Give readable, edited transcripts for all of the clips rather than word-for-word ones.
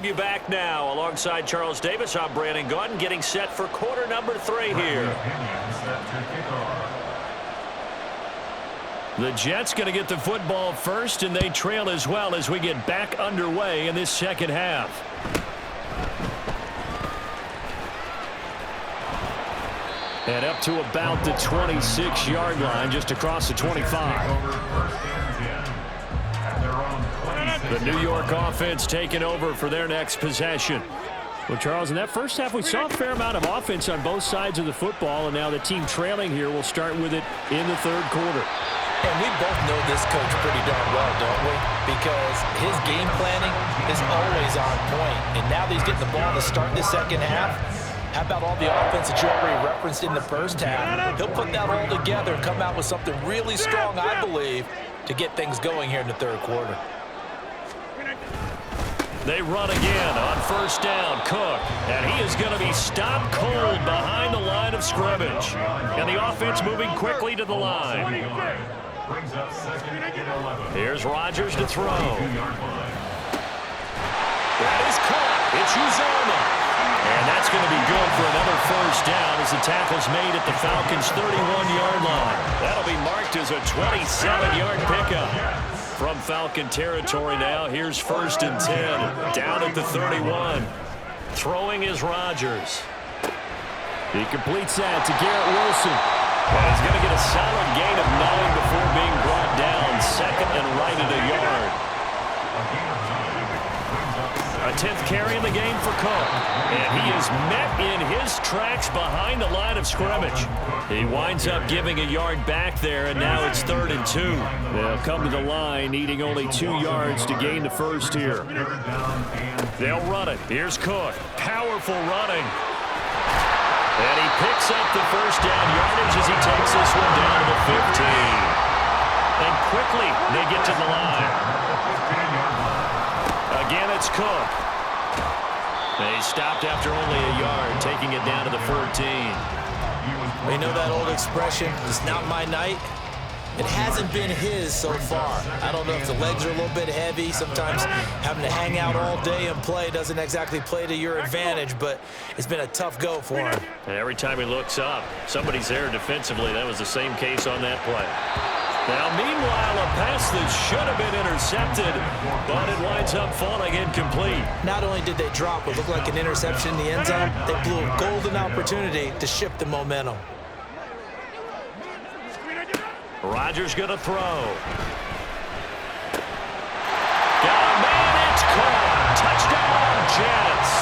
You back now alongside Charles Davis. I'm Brandon Gaudin, getting set for quarter number 3 here. The Jets going to get the football first, and they trail as well as we get back underway in this second half. And up to about the 26-yard line, just across the 25. The New York offense taking over for their next possession. Well, Charles, in that first half, we saw a fair amount of offense on both sides of the football, and now the team trailing here will start with it in the third quarter. And we both know this coach pretty darn well, don't we? Because his game planning is always on point. And now that he's getting the ball to start the second half, how about all the offense that you already referenced in the first half? He'll put that all together and come out with something really strong, I believe, to get things going here in the third quarter. They run again on first down. Cook, and he is going to be stopped cold behind the line of scrimmage. And the offense moving quickly to the line. Here's Rodgers to throw. That is caught. It's Uzomah. And that's going to be good for another first down as the tackle's made at the Falcons' 31-yard line. That'll be marked as a 27-yard pickup. From Falcon territory now, here's first and 10, down at the 31. Throwing is Rodgers. He completes that to Garrett Wilson. And he's going to get a solid gain of 9 before being brought down, second and right at a yard. A 10th carry in the game for Cook. And he is met in his tracks behind the line of scrimmage. He winds up giving a yard back there, and now it's 3rd and 2. They'll come to the line, needing only 2 yards to gain the first here. They'll run it. Here's Cook. Powerful running. And he picks up the first down yardage as he takes this one down to the 15. And quickly they get to the line. Again, it's Cook. They stopped after only a yard, taking it down to the 14. We know that old expression, it's not my night. It hasn't been his so far. I don't know if the legs are a little bit heavy. Sometimes having to hang out all day and play doesn't exactly play to your advantage, but it's been a tough go for him. And every time he looks up, somebody's there defensively. That was the same case on that play. Now, meanwhile, a pass that should have been intercepted, but it winds up falling incomplete. Not only did they drop what looked like an interception in the end zone, they blew a golden opportunity to shift the momentum. Rodgers going to throw. Got a man, it's caught. Touchdown, Jets.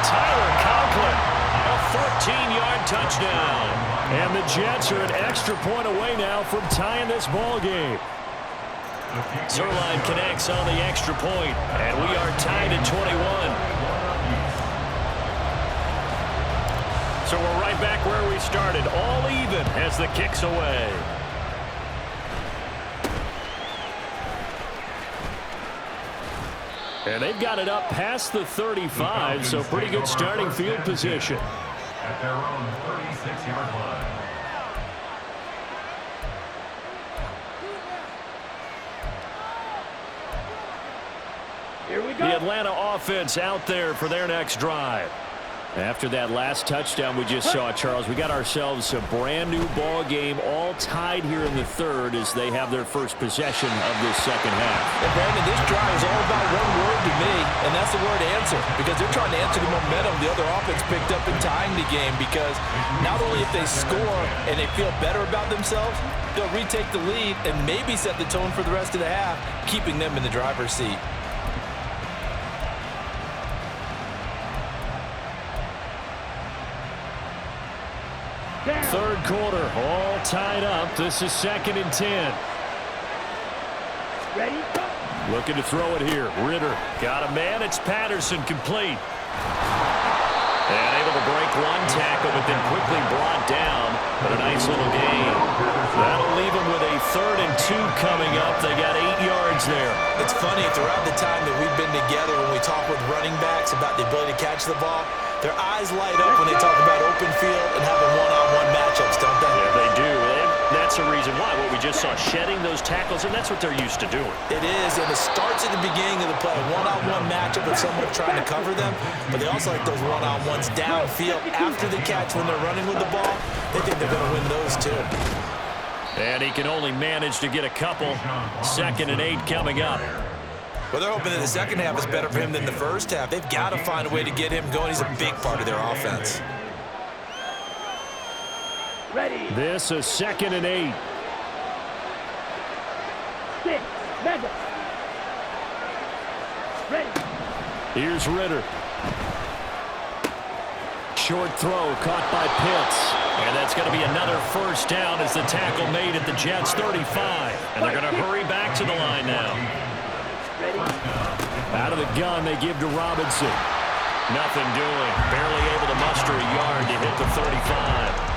Tyler Conklin, a 14-yard touchdown. And the Jets are an extra point away now from tying this ball game. Zerline connects on the extra point, and we are tied at 21. So we're right back where we started, all even as the kick's away. And they've got it up past the 35, so pretty good starting field position. At their own 36-yard line. Here we go. The Atlanta offense out there for their next drive. After that last touchdown we just saw, Charles, we got ourselves a brand new ball game, all tied here in the third as they have their first possession of this second half. And Brandon, this drive is all about one word to me, and that's the word answer, because they're trying to answer the momentum the other offense picked up in tying the game, because not only if they score and they feel better about themselves, they'll retake the lead and maybe set the tone for the rest of the half, keeping them in the driver's seat. Third quarter, all tied up. This is 2nd and 10. Ready? Looking to throw it here. Ritter got a man. It's Patterson, complete. And able to break one tackle, but then quickly brought down. But a nice little gain. That'll leave them with a 3rd and 2 coming up. They got 8 yards there. It's funny, throughout the time that we've been together, when we talk with running backs about the ability to catch the ball, their eyes light up when they talk about open field and having one-on-one matchups, don't they? Yeah, they do. They That's the reason why. What we just saw, shedding those tackles, and that's what they're used to doing. It is, and it starts at the beginning of the play. One-on-one matchup with someone trying to cover them, but they also like those one-on-ones downfield after the catch when they're running with the ball. They think they're going to win those too. And he can only manage to get a couple. 2nd and 8 coming up. Well, they're hoping that the second half is better for him than the first half. They've got to find a way to get him going. He's a big part of their offense. Ready. This is 2nd and 8. 6, Mega. Ready. Here's Ritter. Short throw caught by Pitts. And that's going to be another first down as the tackle made at the Jets' 35. And they're going to hurry back to the line now. Ready. Out of the gun, they give to Robinson. Nothing doing. Barely able to muster a yard to hit the 35.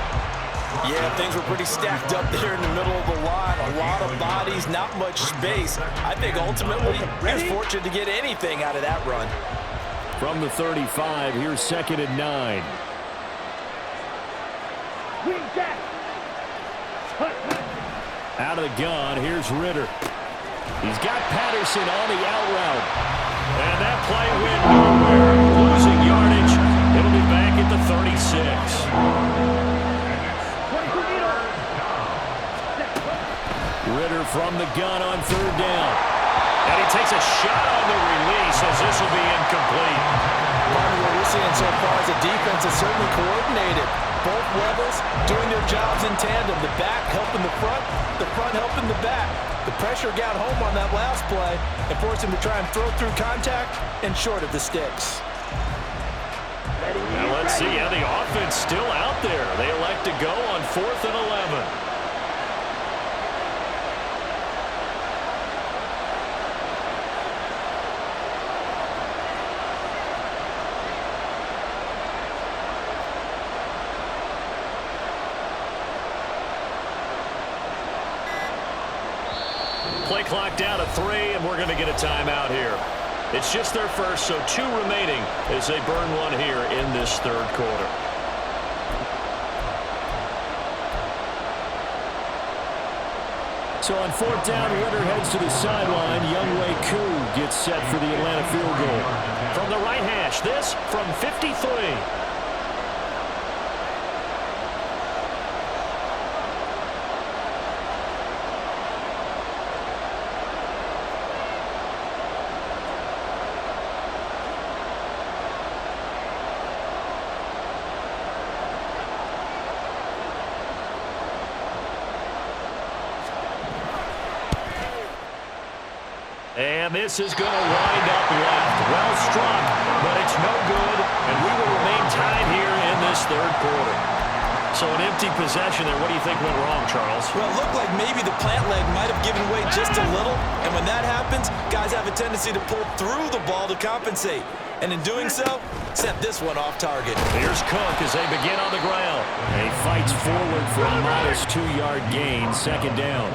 Yeah, things were pretty stacked up there in the middle of the line. A lot of bodies, not much space. I think ultimately he was fortunate to get anything out of that run. From the 35, here's 2nd and 9. Wing jack. Out of the gun, here's Ritter. He's got Patterson on the out route. And that play went nowhere. Losing yardage. It'll be back at the 36. Ritter from the gun on 3rd down. And he takes a shot on the release as this will be incomplete. Martin, what we're seeing so far is the defense is certainly coordinated. Both levels doing their jobs in tandem. The back helping the front helping the back. The pressure got home on that last play and forced him to try and throw through contact and short of the sticks. Now let's see how the offense still out there. They elect to go on 4th and 11. Play clock down to 3, and we're going to get a timeout here. It's just their first, so 2 remaining as they burn one here in this 3rd quarter. So on 4th down, Ritter heads to the sideline. Younghoe Koo gets set for the Atlanta field goal. From the right hash, this from 53. And this is going to wind up left. Well struck, but it's no good, and we will remain tied here in this 3rd quarter. So an empty possession there. What do you think went wrong, Charles? Well, it looked like maybe the plant leg might have given way just a little, and when that happens, guys have a tendency to pull through the ball to compensate. And in doing so, sent this one off target. Here's Cook as they begin on the ground. And he fights forward for a modest 2-yard gain, 2nd down.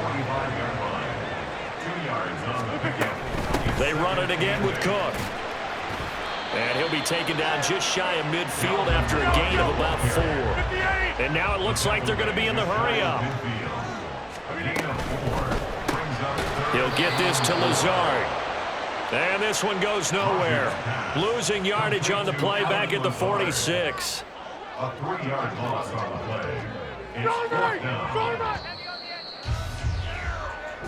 They run it again with Cook. And he'll be taken down just shy of midfield after a gain of about 4. And now it looks like they're going to be in the hurry-up. He'll get this to Lazard. And this one goes nowhere. Losing yardage on the play back at the 46. A 3-yard loss on the play.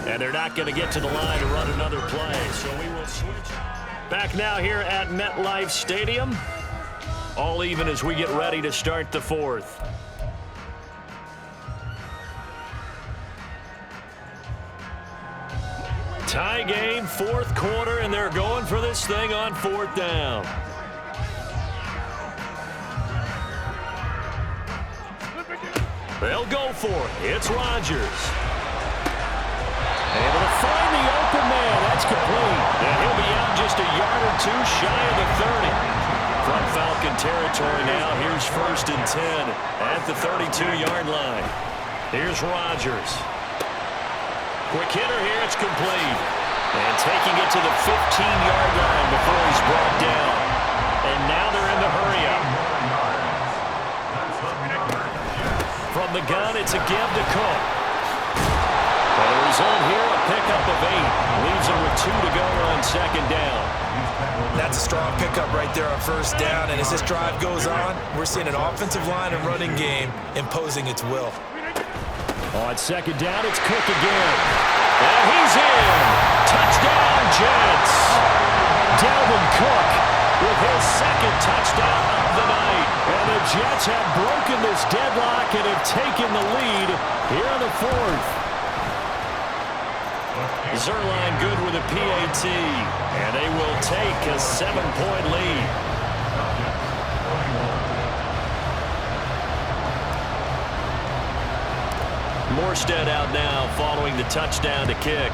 And they're not going to get to the line to run another play, so we will switch. Back now here at MetLife Stadium. All even as we get ready to start the 4th. Tie game, 4th quarter, and they're going for this thing on 4th down. They'll go for it. It's Rodgers. Able to find the open man. That's complete. And he'll be out just a yard or 2 shy of the 30. From Falcon territory now, here's 1st and 10 at the 32-yard line. Here's Rodgers. Quick hitter here. It's complete. And taking it to the 15-yard line before he's brought down. And now they're in the hurry-up. From the gun, it's a give to Cook. second down. That's a strong pickup right there on first down, and as this drive goes on, we're seeing an offensive line and running game imposing its will. On second down, it's Cook again. And he's in. Touchdown, Jets. Dalvin Cook with his second touchdown of the night. And the Jets have broken this deadlock and have taken the lead here in the fourth. Zerline good with a PAT, and they will take a 7-point lead. Morstead out now following the touchdown to kick.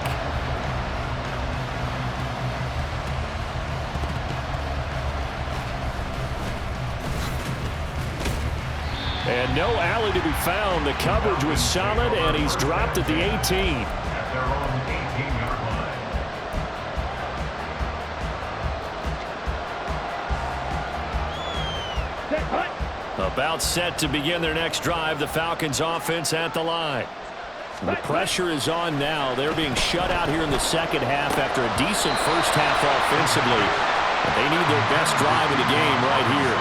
And no alley to be found. The coverage was solid, and he's dropped at the 18. About set to begin their next drive. The Falcons offense at the line. The pressure is on now. They're being shut out here in the second half after a decent first half offensively. They need their best drive of the game right here.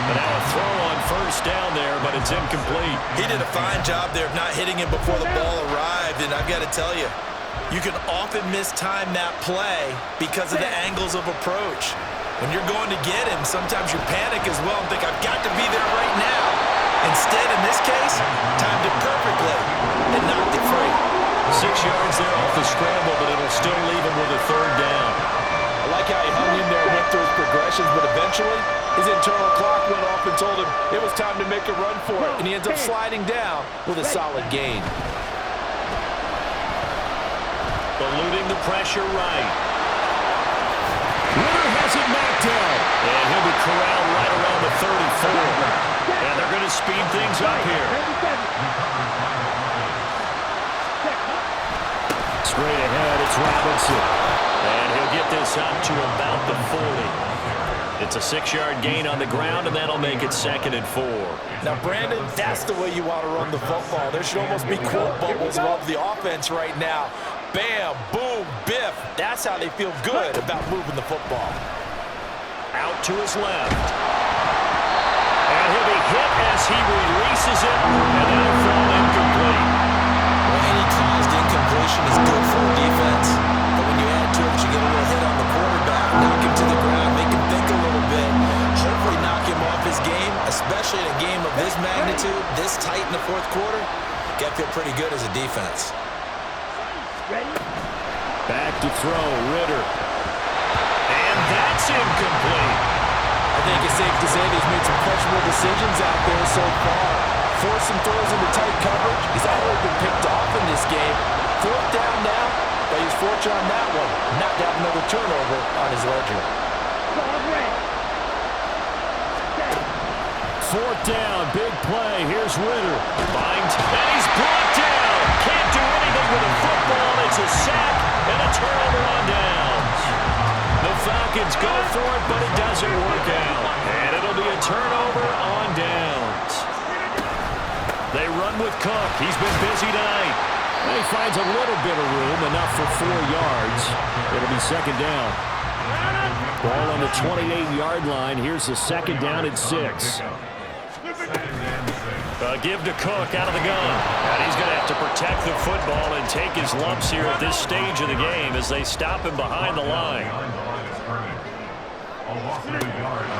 But now a throw on first down there, but it's incomplete. He did a fine job there of not hitting him before the ball arrived, and I've got to tell you, you can often mistime that play because of the angles of approach. When you're going to get him, sometimes you panic as well and think, I've got to be there right now. Instead, in this case, timed it perfectly and knocked it free. 6 yards there off the scramble, but it'll still leave him with a third down. I like how he hung in there and went through his progressions, but eventually his internal clock went off and told him it was time to make a run for it, and he ends up sliding down with a solid gain. Eluding the pressure right. Ritter has it knocked down, and he'll be corralled right around the 34. And they're going to speed things up here. Straight ahead, it's Robinson. And he'll get this up to about the 40. It's a 6-yard gain on the ground, and that'll make it 2nd and 4. Now, Brandon, that's the way you want to run the football. There should almost be quote bubbles above the offense right now. Bam, boom, biff. That's how they feel good about moving the football. Out to his left. And he'll be hit as he releases it, and that'll fall incomplete. Well, any caused incompletion is good for a defense. But when you add to it, you get a little hit on the quarterback, knock him to the ground, make him think a little bit, hopefully knock him off his game, especially in a game of this magnitude, this tight in the fourth quarter. Got to feel pretty good as a defense. Back to throw, Ritter. And that's incomplete. I think it's safe to say that he's made some questionable decisions out there so far. Forced some throws into tight coverage. He's already been picked off in this game. 4th down now, but he's fortunate on that one. Not to have another turnover on his ledger. 4th down, big play. Here's Ritter. Binds, and he's brought down. Can't do anything with a football. It's a sack and a turnover on downs. The Falcons go for it, but it doesn't work out. And it'll be a turnover on downs. They run with Cook. He's been busy tonight. And he finds a little bit of room, enough for 4 yards. It'll be 2nd down. Ball on the 28-yard line. Here's the 2nd down and 6. Give to Cook out of the gun. And he's going to have to protect the football and take his lumps here at this stage of the game as they stop him behind the line.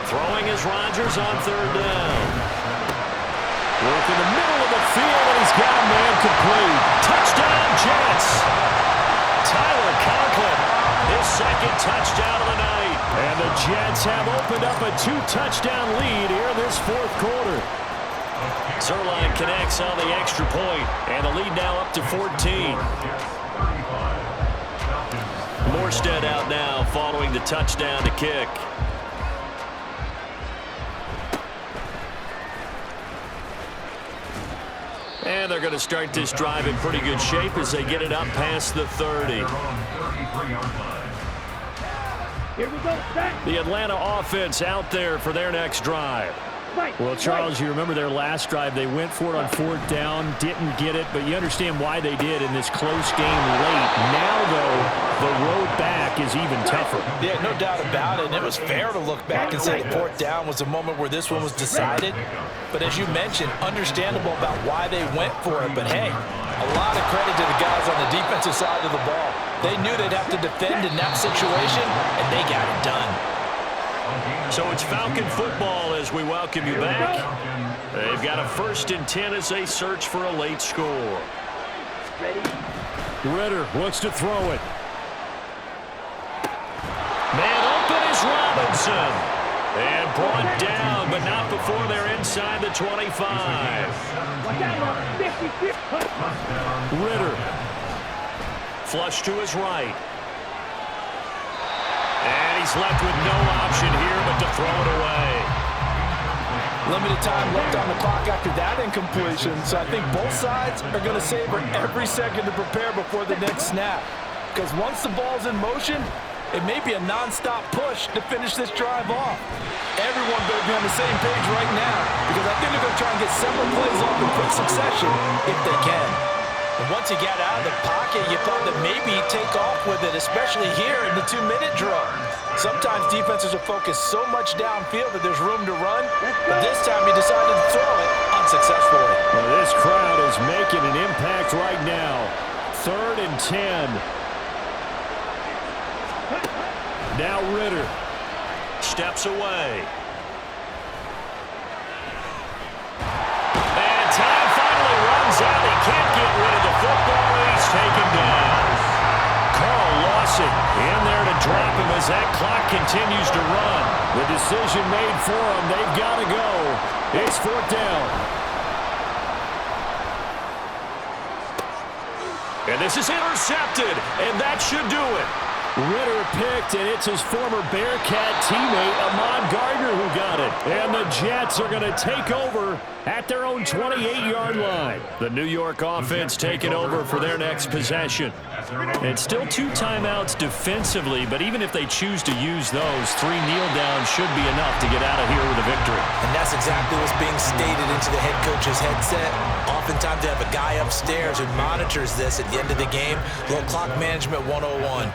Throwing is Rodgers on 3rd down. Work in the middle of the field, and he's got a man complete. Touchdown, Jets. Tyler Conklin, his 2nd touchdown of the night. And the Jets have opened up a 2-touchdown lead here in this 4th quarter. Zerline connects on the extra point, and the lead now up to 14. Morstead out now following the touchdown to kick. And they're going to start this drive in pretty good shape as they get it up past the 30. Here we go, set. The Atlanta offense out there for their next drive. Well, Charles, you remember their last drive. They went for it on 4th down, didn't get it, but you understand why they did in this close game late. Now, though, the road back is even tougher. Yeah, no doubt about it. And it was fair to look back and say the 4th down was the moment where this one was decided. But as you mentioned, understandable about why they went for it. But, hey, a lot of credit to the guys on the defensive side of the ball. They knew they'd have to defend in that situation, and they got it done. So it's Falcon football as we welcome you back. They've got a 1st and 10 as they search for a late score. Ritter looks to throw it. Man open is Robinson. And brought down, but not before they're inside the 25. Ritter. Flush to his right. And he's left with no option here but to throw it away. Limited time left on the clock after that incompletion, so I think both sides are going to savor every second to prepare before the next snap. Because once the ball's in motion, it may be a non-stop push to finish this drive off. Everyone better be on the same page right now, because I think they're going to try and get several plays off in quick succession if they can. And once you get out of the pocket, you thought that maybe he'd take off with it, especially here in the 2-minute drill. Sometimes defenses are focused so much downfield that there's room to run, but this time he decided to throw it unsuccessfully. Well, this crowd is making an impact right now. 3rd and 10. Now Ritter steps away. And time finally runs out. He can't get rid of the football. He's taken down. Carl Lawson in there to drop him as that clock continues to run. The decision made for them. They've got to go. It's 4th down. And this is intercepted, and that should do it. Ritter picked, and it's his former Bearcat teammate, Ahmad Gardner, who got it. And the Jets are going to take over at their own 28-yard line. The New York offense taking over for their next possession. And still 2 timeouts defensively, but even if they choose to use those, 3 kneel downs should be enough to get out of here with a victory. And that's exactly what's being stated into the head coach's headset. Oftentimes they have a guy upstairs who monitors this at the end of the game. Little clock management 101.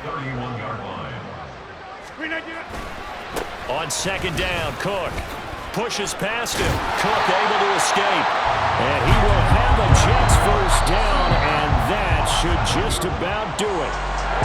On 2nd down, Cook pushes past him. Cook able to escape. And he will have a Jets 1st down, and that should just about do it.